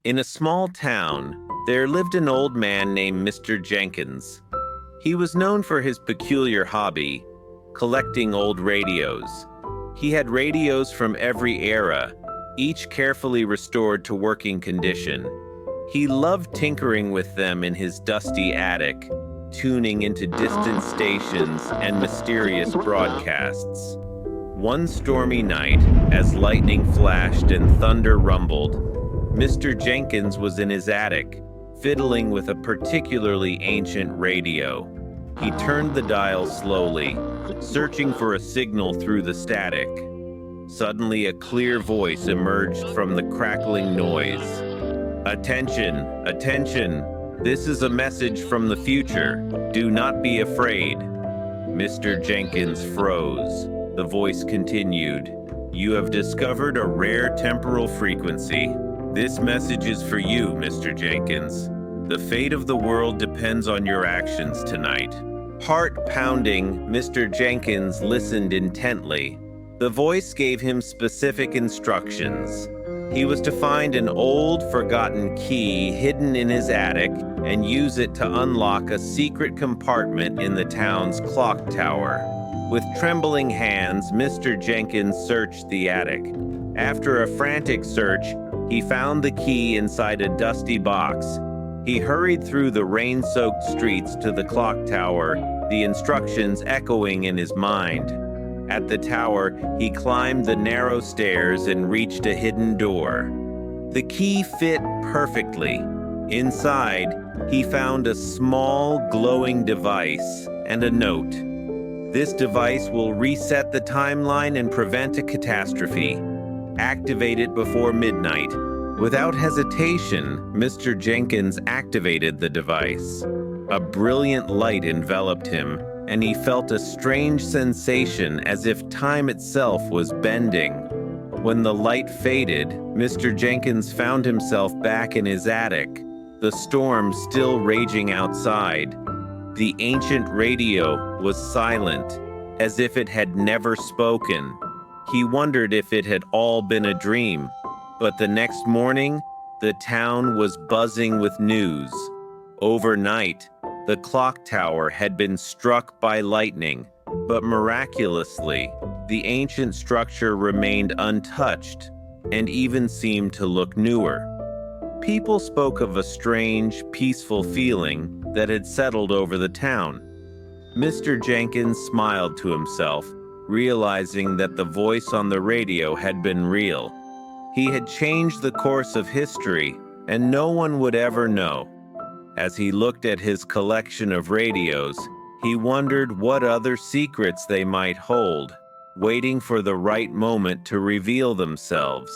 In a small town, there lived an old man named Mr. Jenkins. He was known for his peculiar hobby, collecting old radios. He had radios from every era, each carefully restored to working condition. He loved tinkering with them in his dusty attic, tuning into distant stations and mysterious broadcasts. One stormy night, as lightning flashed and thunder rumbled, Mr. Jenkins was in his attic, fiddling with a particularly ancient radio. He turned the dial slowly, searching for a signal through the static. Suddenly, a clear voice emerged from the crackling noise. "Attention, attention! This is a message from the future. Do not be afraid." Mr. Jenkins froze. The voice continued, "You have discovered a rare temporal frequency. This message is for you, Mr. Jenkins. The fate of the world depends on your actions tonight." Heart pounding, Mr. Jenkins listened intently. The voice gave him specific instructions. He was to find an old, forgotten key hidden in his attic and use it to unlock a secret compartment in the town's clock tower. With trembling hands, Mr. Jenkins searched the attic. After a frantic search, he found the key inside a dusty box. He hurried through the rain-soaked streets to the clock tower, the instructions echoing in his mind. At the tower, he climbed the narrow stairs and reached a hidden door. The key fit perfectly. Inside, he found a small, glowing device and a note. "This device will reset the timeline and prevent a catastrophe. Activate it before midnight." Without hesitation, Mr. Jenkins activated the device. A brilliant light enveloped him, and he felt a strange sensation as if time itself was bending. When the light faded, Mr. Jenkins found himself back in his attic, the storm still raging outside. The ancient radio was silent, as if it had never spoken. He wondered if it had all been a dream. But the next morning, the town was buzzing with news. Overnight, the clock tower had been struck by lightning, but miraculously, the ancient structure remained untouched and even seemed to look newer. People spoke of a strange, peaceful feeling that had settled over the town. Mr. Jenkins smiled to himself, realizing that the voice on the radio had been real. He had changed the course of history, and no one would ever know. As he looked at his collection of radios, he wondered what other secrets they might hold, waiting for the right moment to reveal themselves.